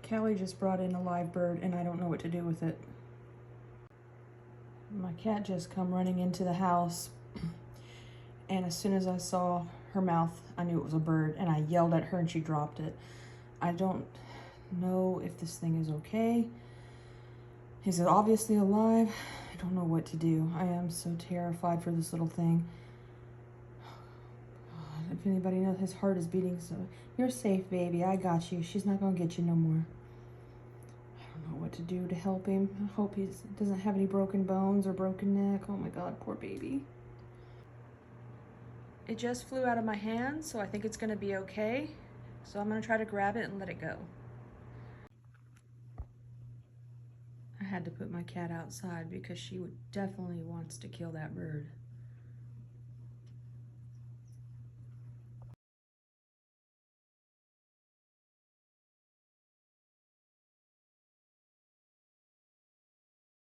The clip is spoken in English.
Callie just brought in a live bird and I don't know what to do with it. My cat just come running into the house and as soon as I saw her mouth, I knew it was a bird and I yelled at her and she dropped it. I don't know if this thing is okay. He's obviously alive. I don't know what to do. I am so terrified for this little thing. If anybody knows, his heart is beating, so you're safe, baby. I got you. She's not gonna get you no more. I don't know what to do to help him. I hope he doesn't have any broken bones or broken neck. Oh my God, poor baby. It just flew out of my hand, so I think it's gonna be okay. So I'm gonna try to grab it and let it go. I had to put my cat outside because she definitely wants to kill that bird.